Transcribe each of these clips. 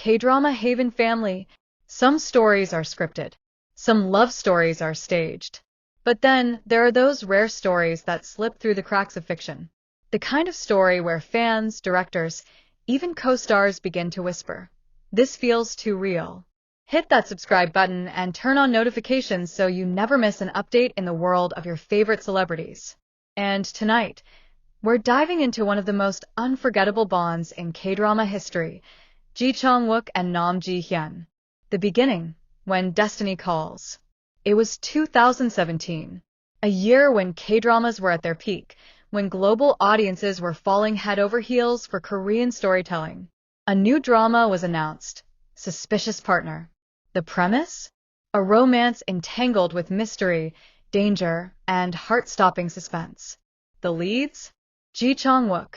K-drama Haven family. Some stories are scripted. Some love stories are staged. But then, there are those rare stories that slip through the cracks of fiction. The kind of story where fans, directors, even co-stars begin to whisper, "This feels too real." Hit that subscribe button and turn on notifications so you never miss an update in the world of your favorite celebrities. And tonight, we're diving into one of the most unforgettable bonds in K-drama history, Chang Wook and Hyun. The beginning, when destiny calls. It was 2017, a year when K-dramas were at their peak, when global audiences were falling head over heels for Korean storytelling. A new drama was announced, Suspicious Partner. The premise? A romance entangled with mystery, danger, and heart-stopping suspense. The leads? Chang Wook,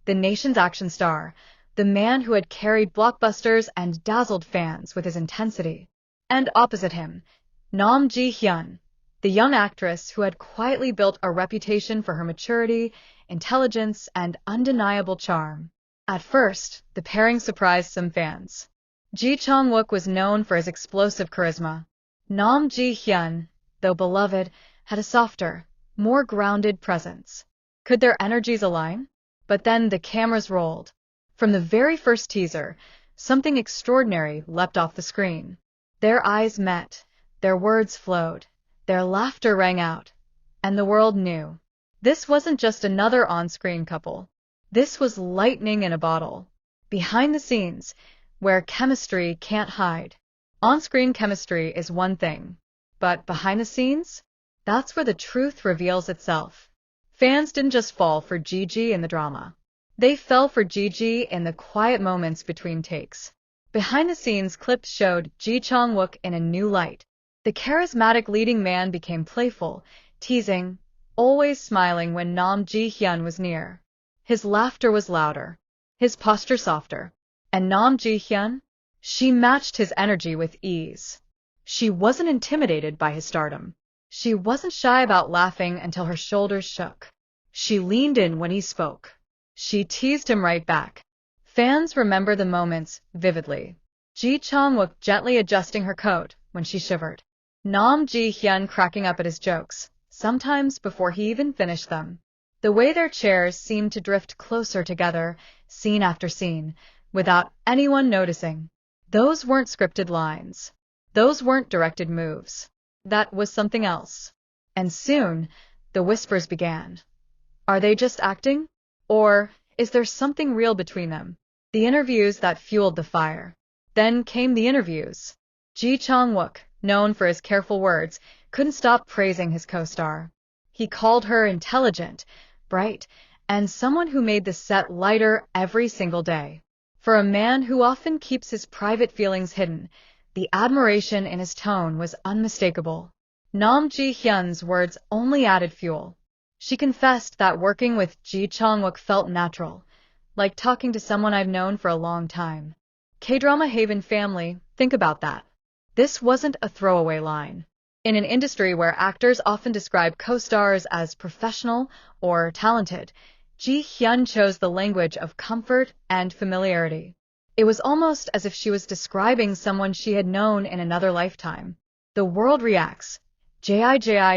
the nation's action star, the man who had carried blockbusters and dazzled fans with his intensity. And opposite him, Hyun, the young actress who had quietly built a reputation for her maturity, intelligence, and undeniable charm. At first, the pairing surprised some fans. Chang Wook was known for his explosive charisma. Hyun, though beloved, had a softer, more grounded presence. Could their energies align? But then the cameras rolled. From the very first teaser, something extraordinary leapt off the screen. Their eyes met, their words flowed, their laughter rang out, and the world knew. This wasn't just another on-screen couple. This was lightning in a bottle. Behind the scenes, where chemistry can't hide. On-screen chemistry is one thing, but behind the scenes? That's where the truth reveals itself. Fans didn't just fall for Gigi in the drama. They fell for Gigi in the quiet moments between takes. Behind-the-scenes clips showed Chang Wook in a new light. The charismatic leading man became playful, teasing, always smiling when Hyun was near. His laughter was louder, his posture softer. And Hyun? She matched his energy with ease. She wasn't intimidated by his stardom. She wasn't shy about laughing until her shoulders shook. She leaned in when he spoke. She teased him right back. Fans remember the moments vividly. Chang Wook gently adjusting her coat when she shivered. Hyun cracking up at his jokes, sometimes before he even finished them. The way their chairs seemed to drift closer together, scene after scene, without anyone noticing. Those weren't scripted lines. Those weren't directed moves. That was something else. And soon, the whispers began. Are they just acting? Or is there something real between them? The interviews that fueled the fire. Then came the interviews. Chang Wook, known for his careful words, couldn't stop praising his co-star. He called her intelligent, bright, and someone who made the set lighter every single day. For a man who often keeps his private feelings hidden, the admiration in his tone was unmistakable. Hyun's words only added fuel. She confessed that working with Chang Wook felt natural, like talking to someone I've known for a long time. K-drama Haven family, think about that. This wasn't a throwaway line. In an industry where actors often describe co-stars as professional or talented, Hyun chose the language of comfort and familiarity. It was almost as if she was describing someone she had known in another lifetime. The world reacts. Ji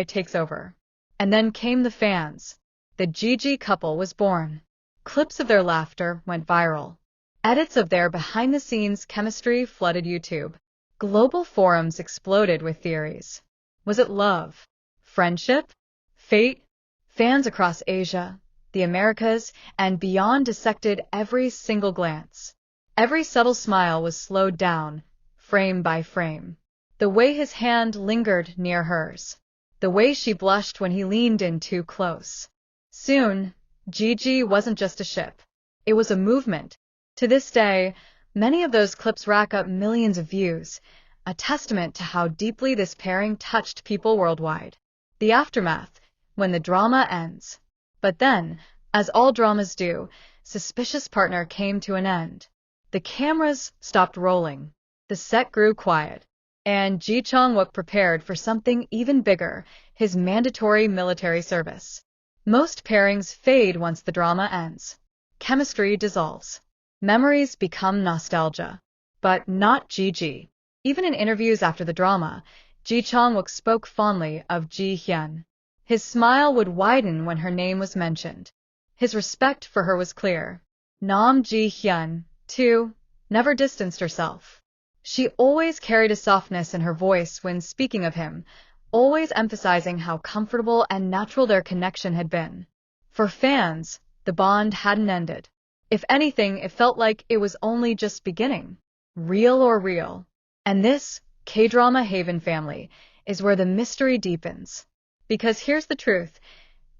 takes over. And then came the fans. The Gigi couple was born. Clips of their laughter went viral. Edits of their behind-the-scenes chemistry flooded YouTube. Global forums exploded with theories. Was it love? Friendship? Fate? Fans across Asia, the Americas, and beyond dissected every single glance. Every subtle smile was slowed down, frame by frame. The way his hand lingered near hers. The way she blushed when he leaned in too close. Soon, Gigi wasn't just a ship. It was a movement. To this day, many of those clips rack up millions of views, a testament to how deeply this pairing touched people worldwide. The aftermath, when the drama ends. But then, as all dramas do, Suspicious Partner came to an end. The cameras stopped rolling. The set grew quiet. And Chang Wook prepared for something even bigger, his mandatory military service. Most pairings fade once the drama ends. Chemistry dissolves. Memories become nostalgia. but not Gigi. Even in interviews after the drama, Chang Wook spoke fondly of Ji Hyun. His smile would widen when her name was mentioned. His respect for her was clear. Ji Hyun, too, never distanced herself. She always carried a softness in her voice when speaking of him, always emphasizing how comfortable and natural their connection had been. For fans, the bond hadn't ended. If anything, it felt like it was only just beginning. Real or real. And this, K-drama Haven family, is where the mystery deepens. Because here's the truth.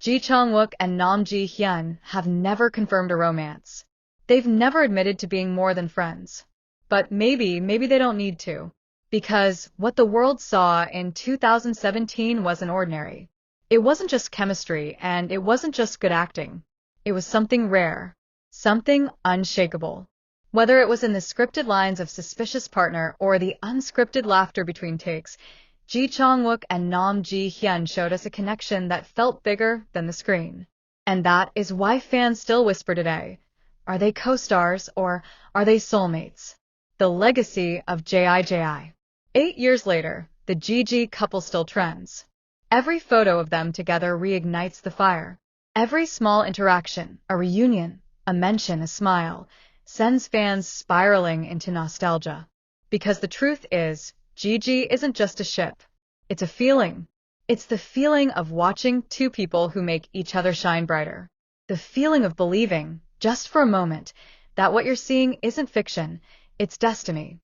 Chang Wook and Ji Hyun have never confirmed a romance. They've never admitted to being more than friends. But maybe they don't need to. Because what the world saw in 2017 wasn't ordinary. It wasn't just chemistry, and it wasn't just good acting. It was something rare. Something unshakable. Whether it was in the scripted lines of Suspicious Partner or the unscripted laughter between takes, Chang Wook and Ji Hyun showed us a connection that felt bigger than the screen. And that is why fans still whisper today, are they co-stars or are they soulmates? The legacy of JIJI. 8 years later, the Gigi couple still trends. Every photo of them together reignites the fire. Every small interaction, a reunion, a mention, a smile, sends fans spiraling into nostalgia. Because the truth is, Gigi isn't just a ship. It's a feeling. It's the feeling of watching two people who make each other shine brighter. The feeling of believing, just for a moment, that what you're seeing isn't fiction, it's destiny.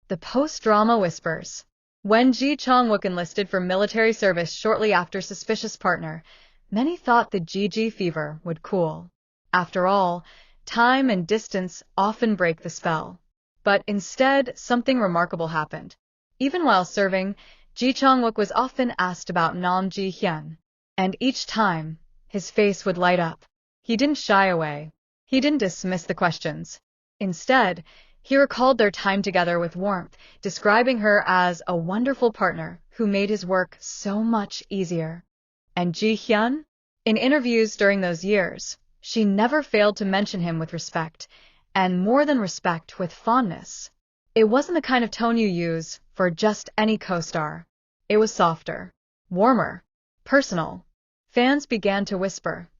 The post-drama whispers. When Chang Wook enlisted for military service shortly after Suspicious Partner, many thought the Gigi fever would cool. After all, time and distance often break the spell. But instead, something remarkable happened. Even while serving, Chang Wook was often asked about Ji Hyun. And each time, his face would light up. He didn't shy away. He didn't dismiss the questions. Instead, he recalled their time together with warmth, describing her as a wonderful partner who made his work so much easier. And Ji Hyun? In interviews during those years, she never failed to mention him with respect, and more than respect, with fondness. It wasn't the kind of tone you use for just any co-star. It was softer, warmer, personal. Fans began to whisper,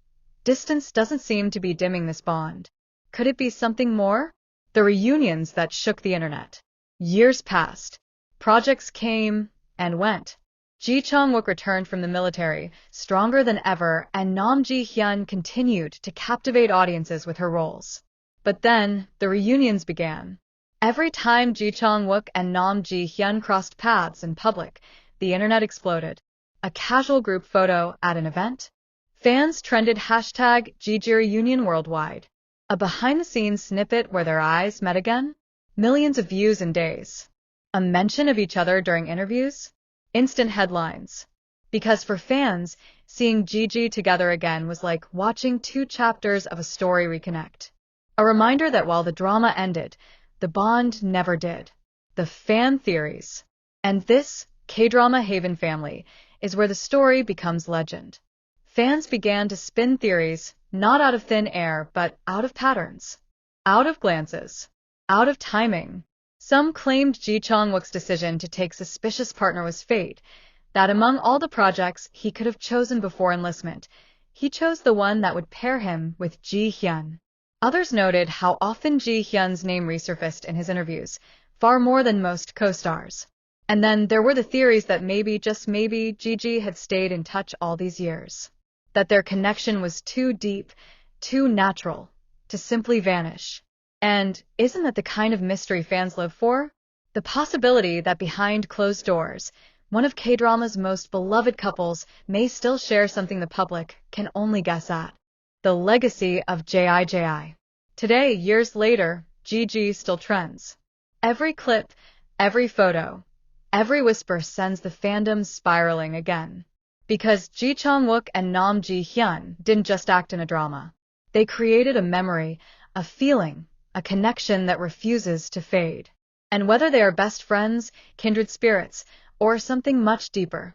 distance doesn't seem to be dimming this bond. Could it be something more? The reunions that shook the internet. Years passed. Projects came and went. Chang Wook returned from the military, stronger than ever, and Ji Hyun continued to captivate audiences with her roles. But then, the reunions began. Every time Chang Wook and Ji Hyun crossed paths in public, the internet exploded. A casual group photo at an event? Fans trended #Gigi reunion worldwide. A behind-the-scenes snippet where their eyes met again? Millions of views in days. A mention of each other during interviews? Instant headlines. Because for fans, seeing Gigi together again was like watching two chapters of a story reconnect. A reminder that while the drama ended, the bond never did. The fan theories. And this, K-drama Haven family, is where the story becomes legend. Fans began to spin theories, not out of thin air, but out of patterns. Out of glances. Out of timing. Some claimed Chang Wook's decision to take Suspicious Partner was fate, that among all the projects he could have chosen before enlistment, he chose the one that would pair him with Ji Hyun. Others noted how often Ji Hyun's name resurfaced in his interviews, far more than most co-stars. And then there were the theories that maybe, just maybe, Gigi had stayed in touch all these years. That their connection was too deep, too natural, to simply vanish. And isn't that the kind of mystery fans live for? The possibility that behind closed doors, one of K-drama's most beloved couples may still share something the public can only guess at. The legacy of JIJI. Today, years later, Gigi still trends. Every clip, every photo, every whisper sends the fandom spiraling again. Because Chang Wook and Ji Hyun didn't just act in a drama. They created a memory, a feeling, a connection that refuses to fade. And whether they are best friends, kindred spirits, or something much deeper,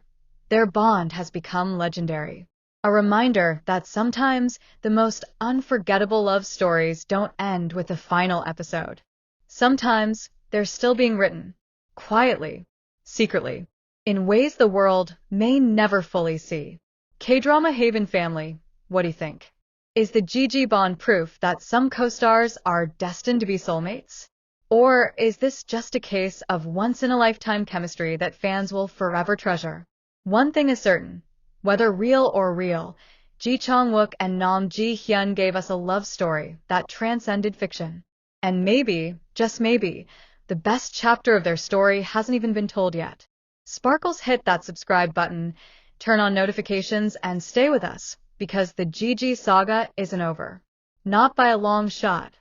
their bond has become legendary. A reminder that sometimes the most unforgettable love stories don't end with the final episode. Sometimes They're still being written. Quietly. Secretly. In ways the world may never fully see. K-drama Haven family, what do you think? Is the Gigi bond proof that some co-stars are destined to be soulmates? Or is this just a case of once-in-a-lifetime chemistry that fans will forever treasure? One thing is certain. Whether real or real, Chang Wook and Hyun gave us a love story that transcended fiction. And maybe, just maybe, the best chapter of their story hasn't even been told yet. Sparkles, hit that subscribe button, turn on notifications, and stay with us, because the Gigi saga isn't over. Not by a long shot.